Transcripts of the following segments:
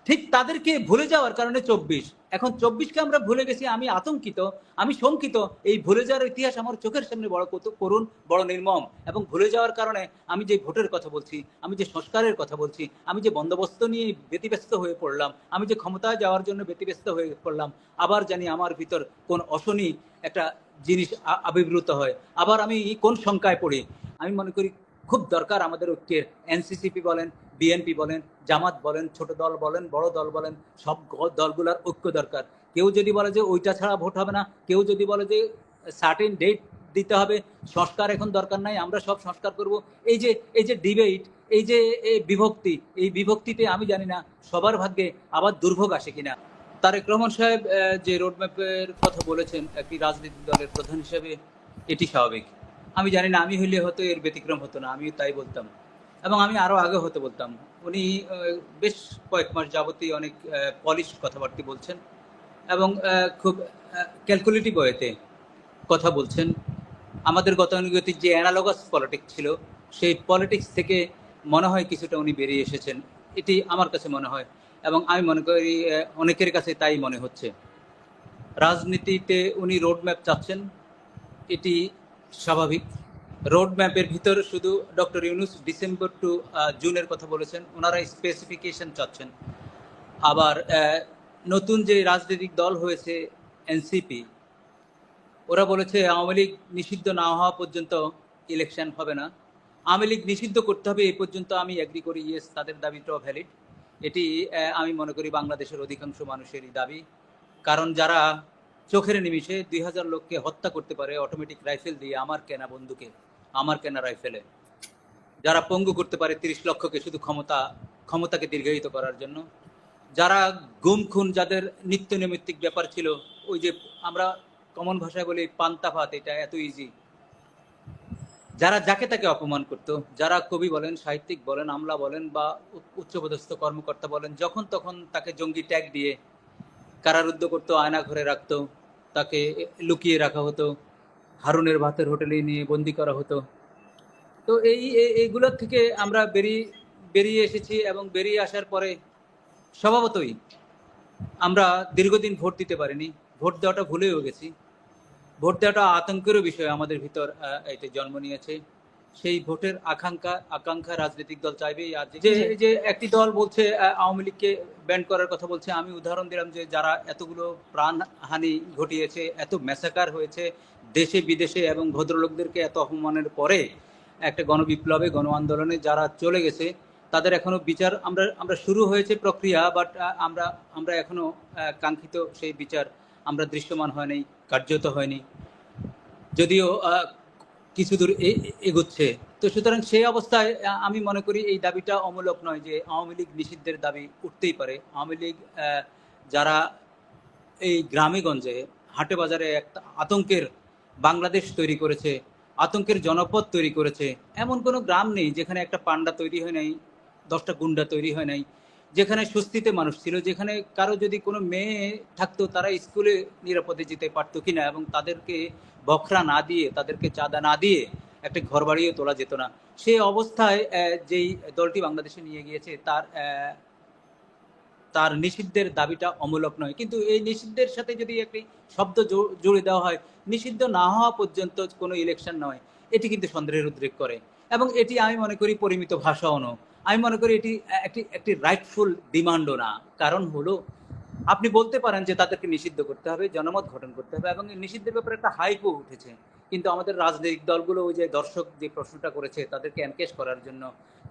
ঠিক তাদেরকে ভুলে যাওয়ার কারণে ২৪। এখন ২৪কে আমরা ভুলে গেছি। আমি আতঙ্কিত, আমি শঙ্কিত। এই ভুলে যাওয়ার ইতিহাস আমার চোখের সামনে বড় করুণ, বড় নির্মম। এবং ভুলে যাওয়ার কারণে আমি যে ভোটের কথা বলছি, আমি যে সংস্কারের কথা বলছি, আমি যে বন্দোবস্ত নিয়ে ব্যতিব্যস্ত হয়ে পড়লাম, আমি যে ক্ষমতায় যাওয়ার জন্য ব্যতিব্যস্ত হয়ে পড়লাম, আবার জানি আমার ভিতর কোন অশনি একটা জিনিস আবির্ভূত হয়, আবার আমি কোন শঙ্কায় পড়ি। আমি মনে করি খুব দরকার আমাদের ঐক্যের। এনসিসিপি বলেন, বিএনপি বলেন, জামাত বলেন, ছোট দল বলেন, বড় দল বলেন, সব দলগুলোর ঐক্য দরকার। কেউ যদি বলে যে ওইটা ছাড়া ভোট হবে না, কেউ যদি বলে যে সার্টেন ডেট দিতে হবে, সংস্কার এখন দরকার নাই, আমরা সব সংস্কার করব, এই যে ডিবেট, এই বিভক্তি, এই বিভক্তিতে আমি জানি না সবার ভাগ্যে আবার দুর্ভোগ আসে কিনা। তারেক রহমান সাহেব যে রোডম্যাপের কথা বলেছেন একটি রাজনৈতিক দলের প্রধান হিসেবে, এটি স্বাভাবিক। আমি জানি না, আমি হইলে হয়তো এর ব্যতিক্রম হতো না, আমি তাই বলতাম। এবং আমি আরো আগে হতে বলতাম। উনি বেশ কয়েক মাস যাবতীয় অনেক পলিশ কথাবার্তা বলছেন এবং খুব ক্যালকুলেটিভ ওয়েতে কথা বলছেন। আমাদের গতানুগতিক যে অ্যানালগাস পলিটিক্স ছিল, সেই পলিটিক্স থেকে মনে হয় কিছুটা উনি বেরিয়ে এসেছেন, এটি আমার কাছে মনে হয়। এবং আমি মনে করি অনেকের কাছে তাই মনে হচ্ছে। রাজনীতিতে উনি রোডম্যাপ চাচ্ছেন, এটি স্বাভাবিক। রোড ম্যাপের ভিতর শুধু ডক্টর ইউনুস ডিসেম্বর টু জুনের কথা বলেছেন, ওনারা স্পেসিফিকেশন চাচ্ছেন। আবার নতুন যে রাজনৈতিক দল হয়েছে এনসিপি, ওরা বলেছে আওয়ামী লীগ নিষিদ্ধ না হওয়া পর্যন্ত ইলেকশন হবে না। আওয়ামী লীগ নিষিদ্ধ করতে হবে এই পর্যন্ত আমি এগ্রি করি, ইয়েস, তাদের দাবিটাও ভ্যালিড। এটি আমি মনে করি বাংলাদেশের অধিকাংশ মানুষেরই দাবি। কারণ যারা চোখের নিমিষে ২,০০০ লোককে হত্যা করতে পারে অটোমেটিক রাইফেল দিয়ে, আমার কেনা বন্দুকে, আমার কেনা রাইফেলে, যারা পঙ্গু করতে পারে ৩০ লক্ষকে শুধু ক্ষমতাকে দীর্ঘায়িত করার জন্য, যারা গুম খুন, যাদের নিত্য নৈমিত্তিক ব্যাপার ছিল, ওই যে আমরা কমন ভাষায় বলি পান্তা ভাত, এটা এত ইজি, যারা যাকে তাকে অপমান করত, যারা কবি বলেন, সাহিত্যিক বলেন, আমলা বলেন বা উচ্চপদস্থ কর্মকর্তা বলেন, যখন তখন তাকে জঙ্গি ট্যাগ দিয়ে কারারুদ্ধ করতো, আয়না ঘরে রাখতো, তাকে লুকিয়ে রাখা হতো, হারুনের ভাতের হোটেলে নিয়ে বন্দি করা হতো। তো এইগুলোর থেকে আমরা বেরিয়ে এসেছি এবং বেরিয়ে আসার পরে স্বভাবতই আমরা দীর্ঘদিন ভোট দিতে পারিনি, ভোট দেওয়াটা ভুলেও গেছি। ভোট দেওয়াটা আতঙ্কেরও বিষয় আমাদের ভিতর এতে জন্ম নিয়েছে। সেই ভোটের আকাঙ্ক্ষা রাজনৈতিক দল চাইবেই। আর যে একটি দল বলছে আওয়ামী লীগকে ব্যান করার কথা বলছে, আমি উদাহরণ দিলাম যে যারা এতগুলো প্রাণহানি ঘটিয়েছে, এত ম্যাসাকার হয়েছে দেশে বিদেশে, এবং ভদ্রলোকদেরকে এত অপমানের পরে একটা গণবিপ্লবে, গণ আন্দোলনে যারা চলে গেছে, তাদের এখনো বিচার, আমরা শুরু হয়েছে প্রক্রিয়া, বাট আমরা এখনো কাঙ্ক্ষিত সেই বিচার আমরা দৃশ্যমান হয়নি, কার্যত হয়নি, যদিও কিছু দূর এগোচ্ছে। তো সুতরাং সেই অবস্থায় আমি মনে করি এই দাবিটা অমূলক নয় যে আওয়ামী লীগ নিষিদ্ধের দাবি উঠতেই পারে। আওয়ামী লীগ যারা এই গ্রামে গঞ্জে, হাটে বাজারে একটা আতঙ্কের বাংলাদেশ তৈরি করেছে, আতঙ্কের জনপদ তৈরি করেছে, এমন কোনো গ্রাম নেই যেখানে একটা পান্ডা তৈরি হয় নাই, 10টা গুন্ডা তৈরি হয় নাই, যেখানে স্বস্তিতে মানুষ ছিল, যেখানে কারো যদি কোনো মেয়ে থাকতো তারা স্কুলে নিরাপদে যেতে পারতো কিনা, এবং তাদেরকে বখরা না দিয়ে, তাদেরকে চাঁদা না দিয়ে একটা ঘর বাড়িও তোলা যেত না। সেই অবস্থায় যেই দলটি বাংলাদেশে নিয়ে গিয়েছে, তার নিষিদ্ধের দাবিটা অমূলক নয়। কিন্তু এই নিষিদ্ধের সাথে যদি একটি শব্দ জুড়ে দেওয়া হয়, নিষিদ্ধ না হওয়া পর্যন্ত কোনো ইলেকশন নয়, এটি কিন্তু সন্দেহের উদ্রেক করে। এবং এটি আমি মনে করি পরিমিত ভাষাও নয়, আমি মনে করি এটি একটি রাইটফুল ডিমান্ডও না। কারণ হলো, আপনি বলতে পারেন যে তাদেরকে নিষিদ্ধ করতে হবে, জনমত গঠন করতে হবে, এবং এই নিষিদ্ধের ব্যাপারে একটা হাইপও উঠেছে। কিন্তু আমাদের রাজনৈতিক দলগুলো ওই যে দর্শক যে প্রশ্নটা করেছে তাদেরকে এনকেশ করার জন্য,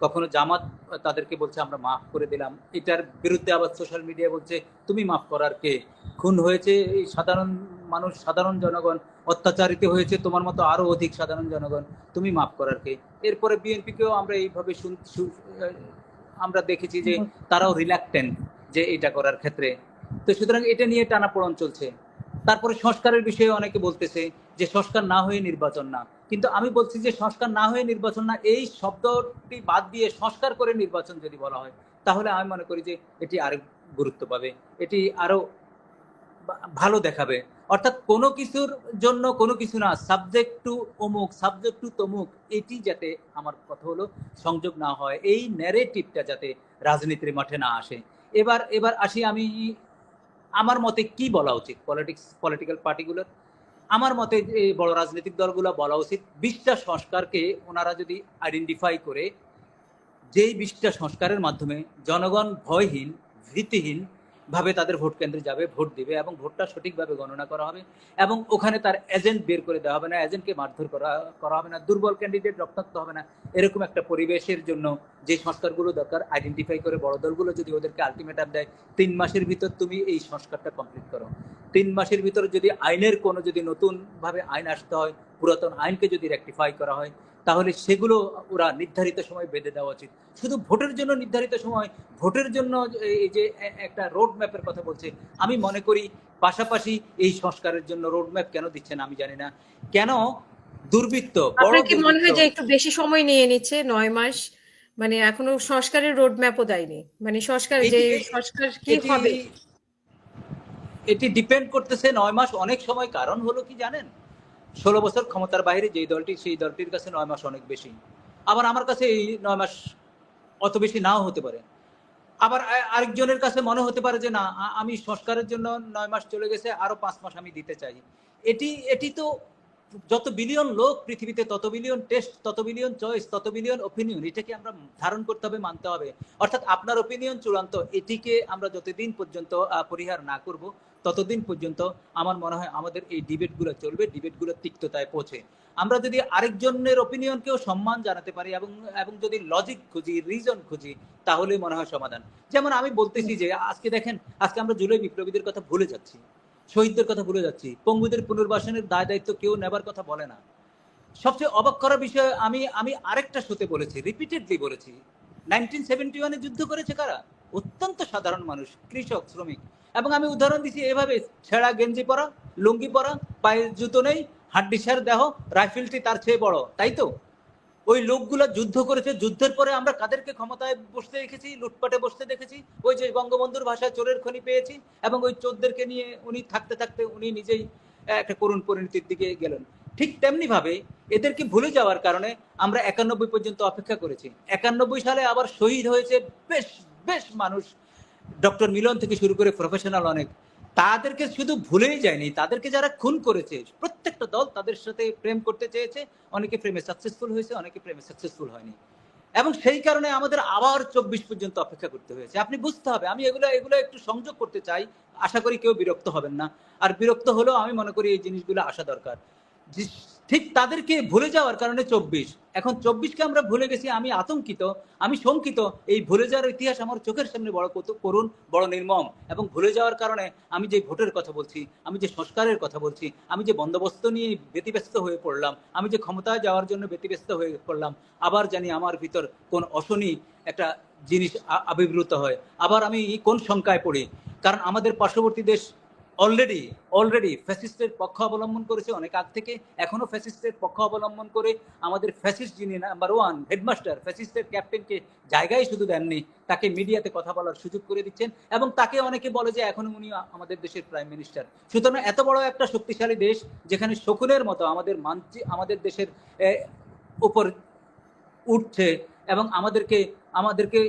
কখনো জামাত তাদেরকে বলছে আমরা মাফ করে দিলাম, এটার বিরুদ্ধে আবার সোশ্যাল মিডিয়া বলছে তুমি মাফ করার কে, খুন হয়েছে এই সাধারণ মানুষ, সাধারণ জনগণ, অত্যাচারিত হয়েছে তোমার মতো আরো অধিক সাধারণ জনগণ, তুমি মাফ করার কে। এরপরে বিএনপিকেও আমরা এইভাবে আমরা দেখেছি যে তারাও রিল্যাক্টেন্ট যে এটা করার ক্ষেত্রে। তো সুতরাং এটা নিয়ে টানাপোড়েন চলছে। তারপরে সংস্কারের বিষয়ে অনেকে বলতেছে যে সংস্কার না হয়ে নির্বাচন না, কিন্তু আমি বলছি যে সংস্কার না হয়ে নির্বাচন না, এই শব্দটি বাদ দিয়ে সংস্কার করে নির্বাচন যদি বলা হয়, তাহলে আমি মনে করি যে এটি আরো গুরুত্ব পাবে, এটি আরো ভালো দেখাবে। অর্থাৎ কোনো কিছুর জন্য কোনো কিছু না, সাবজেক্ট টু অমুক, সাবজেক্ট টু তমুক, এটি যাতে, আমার কথা হলো, সংযোগ না হয়, এই ন্যারেটিভটা যাতে রাজনীতির মাঠে না আসে, এবার এবার আসি আমি আমার মতে কি বলা উচিত পলিটিক্যাল পার্টিগুলোর। আমার মতে যে বড় রাজনৈতিক দলগুলো বলা উচিত 20টা সংস্কারকে ওনারা যদি আইডেন্টিফাই করে, যেই 20টা সংস্কারের মাধ্যমে জনগণ ভয়হীন, ভীতিহীন ভাবে তাদের ভোট কেন্দ্রে যাবে, ভোট দিবে এবং ভোটটা সঠিকভাবে গণনা করা হবে এবং ওখানে তার এজেন্ট বের করে দেওয়া হবে না, এজেন্টকে মারধর করা হবে না, দুর্বল ক্যান্ডিডেট রক্তাক্ত হবে না। এরকম একটা পরিবেশের জন্য যে সংস্কারগুলো দরকার আইডেন্টিফাই করে বড় দলগুলো যদি ওদেরকে আলটিমেটাম দেয় 3 মাসের ভিতর তুমি এই সংস্কারটা কমপ্লিট করো, 3 মাসের ভিতর যদি আইনের কোনো যদি নতুনভাবে আইন আসতে হয়, পুরাতন আইনকে যদি রেকটিফাই করা হয়, তাহলে সেগুলো ওরা নির্ধারিত সময় বেঁধে দেওয়া উচিত। শুধু ভোটের জন্য নির্ধারিত সময়, ভোটের জন্য এই যে একটা রোড ম্যাপের কথা বলছে, আমি মনে করি পাশাপাশি এই সংস্কারের জন্য রোড ম্যাপ কেন দিচ্ছে না আমি জানি না। কেন দুর্বৃত্ত, বড় আপনার কি মনে দুর্বৃত্ত, হয় যে একটু বেশি সময় নিয়ে নিচ্ছে 9 মাস? মানে এখনো সংস্কারের রোড ম্যাপও দেয়নি, মানে সংস্কার যে এটি সংস্কার কি এটি হবে। এটি ডিপেন্ড করতেছে 9 মাস অনেক সময়। কারণ হলো কি জানেন, 16 বছর ক্ষমতার বাইরে যেই দলটি, সেই দলটির কাছে 9 মাস অনেক বেশি। আবার আমার কাছে এই 9 মাস অত বেশি নাও হতে পারে। আবার আরেকজনের কাছে মনে হতে পারে যে না, আমি সংস্কারের জন্য 9 মাস চলে গেছে, আরো 5 মাস আমি দিতে চাই। এটি এটি তো যত বিলিয়ন লোক পৃথিবীতে, তত বিলিয়ন টেস্ট, তত বিলিয়ন চয়েস, তত বিলিয়ন ওপিনিয়ন, এটাকে আমরা ধারণ করতে হবে, মানতে হবে। অর্থাৎ আপনার ওপিনিয়ন চূড়ান্ত, এটিকে আমরা যতদিন পর্যন্ত পরিহার না করব ততদিন পর্যন্ত আমার মনে হয় আমাদের এই ডিবেটগুলো চলবে, ডিবেটগুলো তিক্ততায় পৌঁছে। আমরা যদি আরেকজনের ওপিনিয়নকেও সম্মান জানাতে পারি এবং এবং যদি লজিক খুঁজি, রিজন খুঁজি, তাহলে মনে হয় সমাধান। যেমন আমি বলতেছি যে আজকে দেখেন, আজকে আমরা জুলাই বিপ্লবীদের কথা ভুলে যাচ্ছি, শহীদদের কথা ভুলে যাচ্ছি, পঙ্গুদের পুনর্বাসনের দায় দায়িত্ব কেউ নেবার কথা বলে না। সবচেয়ে অবাক করার বিষয়, আমি আমি আরেকটা শোতে বলেছি, রিপিটেডলি বলেছি, 1971-এ যুদ্ধ করেছে কারা? অত্যন্ত সাধারণ মানুষ, কৃষক, শ্রমিক। এবং আমি উদাহরণ দিচ্ছি এভাবে, ছেঁড়া গেঞ্জি পরা, লুঙ্গি পরা, পায়ের জুতো নেই, হাড্ডিসার দেহ, রাইফেলটি তার চেয়ে বড়, তাই তো? ওই লোকগুলো যুদ্ধ করেছে, যুদ্ধের পরে আমরা কাদেরকে ক্ষমতায় বসতে দেখেছি, লুটপাটে বসতে দেখেছি? ওই যে বঙ্গবন্ধুর ভাষায় চোরের খনি পেয়েছি, এবং ওই চোরদেরকে নিয়ে উনি থাকতে থাকতে উনি নিজেই একটা করুণ পরিণতির দিকে গেলেন। ঠিক তেমনি ভাবে এদেরকে ভুলে যাওয়ার কারণে আমরা 91 পর্যন্ত অপেক্ষা করেছি। 91 সালে আবার শহীদ হয়েছে বেশ বেশ মানুষ, ডক্টর মিলন থেকে শুরু করে প্রফেশনাল অনেক। তাদেরকে শুধু ভুলেই যায়নি, তাদেরকে যারা খুন করেছে, প্রত্যেকটা দল তাদের সাথে প্রেম করতে চেয়েছে, অনেকে প্রেমে সাকসেসফুল হয়েছে, অনেকে প্রেমে সাকসেসফুল হয়নি। এবং সেই কারণে আমাদের আবার 24 পর্যন্ত অপেক্ষা করতে হয়েছে। আপনি বুঝতে হবে, আমি এগুলো এগুলো একটু সংযোগ করতে চাই, আশা করি কেউ বিরক্ত হবেন না। আর বিরক্ত হলেও আমি মনে করি এই জিনিসগুলো আসা দরকার। ঠিক তাদেরকে ভুলে যাওয়ার কারণে 24, এখন 24কে আমরা ভুলে গেছি, আমি আতঙ্কিত, আমি শঙ্কিত। এই ভুলে যাওয়ার ইতিহাস আমার চোখের সামনে বড় করুণ, বড় নির্মম। এবং ভুলে যাওয়ার কারণে আমি যে ভোটের কথা বলছি, আমি যে সংস্কারের কথা বলছি, আমি যে বন্দোবস্ত নিয়ে ব্যতিব্যস্ত হয়ে পড়লাম, আমি যে ক্ষমতায় যাওয়ার জন্য ব্যতিব্যস্ত হয়ে পড়লাম, আবার জানি আমার ভিতর কোন অশনি একটা জিনিস আবির্ভূত হয়, আবার আমি কোন শঙ্কায় পড়ি। কারণ আমাদের পার্শ্ববর্তী দেশ অলরেডি ফ্যাসিস্টের পক্ষ অবলম্বন করেছে অনেক আগ থেকে, এখনো ফ্যাসিস্টের পক্ষ অবলম্বন করে আমাদের ফ্যাসিস্ট যিনি নাম্বার 1 হেডমাস্টার, ফ্যাসিস্টের ক্যাপ্টেনকে জায়গায় শুধু দেননি, তাকে মিডিয়াতে কথা বলার সুযোগ করে দিচ্ছেন এবং তাকে অনেকে বলে যে এখনো উনি আমাদের দেশের প্রাইম মিনিস্টার। সুতরাং এত বড় একটা শক্তিশালী দেশ, যেখানে শকুনের মতো আমাদের দেশের উপর উঠছে এবং আমাদেরকে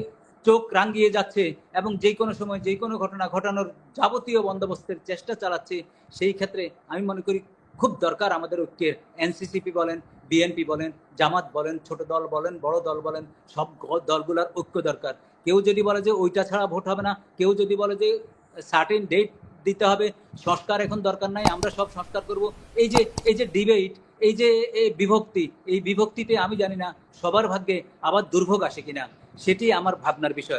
চোখ রাঙিয়ে যাচ্ছে এবং যে কোনো সময় যে কোনো ঘটনা ঘটানোর যাবতীয় বন্দোবস্তের চেষ্টা চালাচ্ছে, সেই ক্ষেত্রে আমি মনে করি খুব দরকার আমাদের ঐক্যের। এনসিসিপি বলেন, বিএনপি বলেন, জামাত বলেন, ছোট দল বলেন, বড় দল বলেন, সব দলগুলোর ঐক্য দরকার। কেউ যদি বলে যে ওইটা ছাড়া ভোট হবে না, কেউ যদি বলে যে সার্টেন ডেট দিতে হবে, সংস্কার এখন দরকার নাই, আমরা সব সংস্কার করব, এই যে ডিবেট, এই যে বিভক্তি, এই বিভক্তিতে আমি জানি না সবার ভাগ্যে আবার দুর্ভোগ আসে কিনা, সেটি আমার ভাবনার বিষয়।